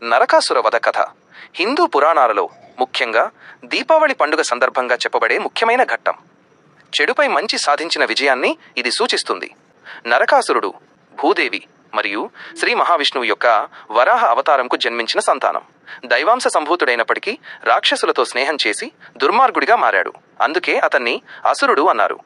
నరకాసుర వధ కథ హిందూ పురాణాలలో ముఖ్యంగా దీపావళి పండుగ సందర్భంగా చెప్పబడే ముఖ్యమైన ఘట్టం. చెడుపై మంచి సాధించిన విజయాన్ని ఇది సూచిస్తుంది. నరకాసురుడు భూదేవి మరియు శ్రీ మహావిష్ణువు యొక్క వరాహ అవతారంకు జన్మించిన సంతానం. దైవాంశ సంభూతుడైనప్పటికీ రాక్షసులతో స్నేహం చేసి దుర్మార్గుడిగా మారాడు. అందుకే అతన్ని అసురుడు అన్నారు.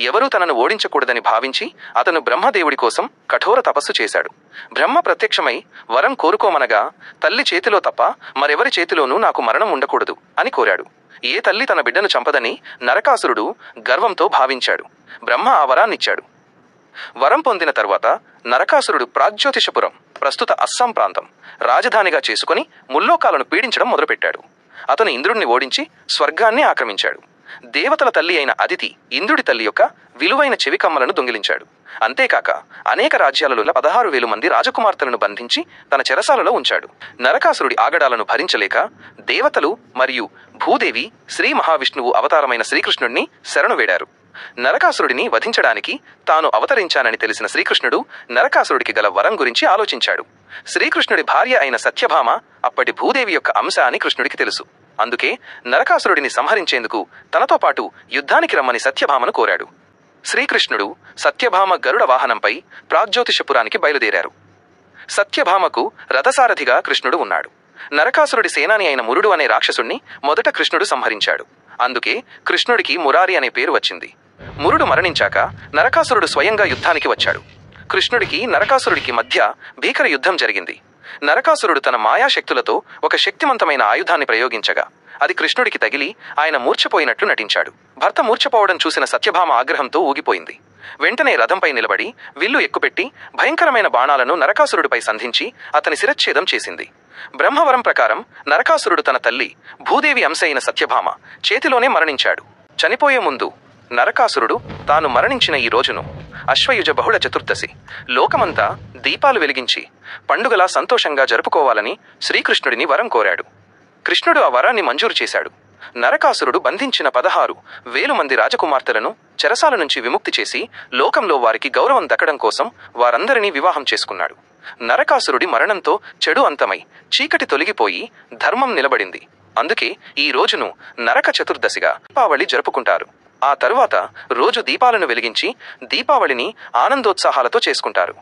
ఎవరూ తనను ఓడించకూడదని భావించి అతను బ్రహ్మదేవుడి కోసం కఠోర తపస్సు చేశాడు. బ్రహ్మ ప్రత్యక్షమై వరం కోరుకోమనగా, తల్లి చేతిలో తప్ప మరెవరి చేతిలోనూ నాకు మరణం ఉండకూడదు అని కోరాడు. ఏ తల్లి తన బిడ్డను చంపదని నరకాసురుడు గర్వంతో భావించాడు. బ్రహ్మ ఆ వరాన్నిచ్చాడు. వరం పొందిన తరువాత నరకాసురుడు ప్రాగ్జ్యోతిషపురం, ప్రస్తుత అస్సాం ప్రాంతం రాజధానిగా చేసుకుని ముల్లోకాలను పీడించడం మొదలుపెట్టాడు. అతను ఇంద్రుడిని ఓడించి స్వర్గాన్ని ఆక్రమించాడు. దేవతల తల్లి అయిన అదితి ఇంద్రుడి తల్లి యొక్క విలువైన చెవికమ్మలను దొంగిలించాడు. అంతేకాక అనేక రాజ్యాలలో 16,000 మంది రాజకుమార్తెలను బంధించి తన చెరసాలలో ఉంచాడు. నరకాసురుడి ఆగడాలను భరించలేక దేవతలు మరియు భూదేవి శ్రీ మహావిష్ణువు అవతారమైన శ్రీకృష్ణుడిని శరణు వేడారు. నరకాసురుడిని వధించడానికి తాను అవతరించానని తెలిసిన శ్రీకృష్ణుడు నరకాసురుడికి గల వరం గురించి ఆలోచించాడు. శ్రీకృష్ణుడి భార్య అయిన సత్యభామ అప్పటి భూదేవి యొక్క అంశ అని కృష్ణుడికి తెలుసు. అందుకే నరకాసురుడిని సంహరించేందుకు తనతో పాటు యుద్ధానికి రమ్మని సత్యభామను కోరాడు. శ్రీకృష్ణుడు సత్యభామ గరుడ వాహనంపై ప్రాగ్జ్యోతిషపురానికి బయలుదేరారు. సత్యభామకు రథసారథిగా కృష్ణుడు ఉన్నాడు. నరకాసురుడి సేనాని అయిన మురుడు అనే రాక్షసుణ్ణి మొదట కృష్ణుడు సంహరించాడు. అందుకే కృష్ణుడికి మురారి అనే పేరు వచ్చింది. మురుడు మరణించాక నరకాసురుడు స్వయంగా యుద్ధానికి వచ్చాడు. కృష్ణుడికి నరకాసురుడికి మధ్య భీకర యుద్ధం జరిగింది. నరకాసురుడు తన మాయాశక్తులతో ఒక శక్తివంతమైన ఆయుధాన్ని ప్రయోగించగా అది కృష్ణుడికి తగిలి ఆయన మూర్ఛపోయినట్లు నటించాడు. భర్త మూర్ఛపోవడం చూసిన సత్యభామ ఆగ్రహంతో ఊగిపోయింది. వెంటనే రథంపై నిలబడి విల్లు ఎక్కుపెట్టి భయంకరమైన బాణాలను నరకాసురుడిపై సంధించి అతని శిరచ్ఛేదం చేసింది. బ్రహ్మవరం ప్రకారం నరకాసురుడు తన తల్లి భూదేవి అంశ అయిన సత్యభామ చేతిలోనే మరణించాడు. చనిపోయే ముందు నరకాసురుడు తాను మరణించిన ఈ రోజును అశ్వయుజ బహుళ చతుర్దశి లోకమంతా దీపాలు వెలిగించి పండుగలా సంతోషంగా జరుపుకోవాలని శ్రీకృష్ణుడిని వరం కోరాడు. కృష్ణుడు ఆ వరాన్ని మంజూరు చేశాడు. నరకాసురుడు బంధించిన 16,000 మంది రాజకుమార్తెలను చెరసాల నుంచి విముక్తి చేసి లోకంలో వారికి గౌరవం దక్కడం కోసం వారందరినీ వివాహం చేసుకున్నాడు. నరకాసురుడి మరణంతో చెడు అంతమై చీకటి తొలగిపోయి ధర్మం నిలబడింది. అందుకే ఈ రోజును నరక చతుర్దశిగా దీపావళి జరుపుకుంటారు. ఆ తరువాత రోజు దీపాలను వెలిగించి దీపావళిని ఆనందోత్సాహాలతో చేసుకుంటారు.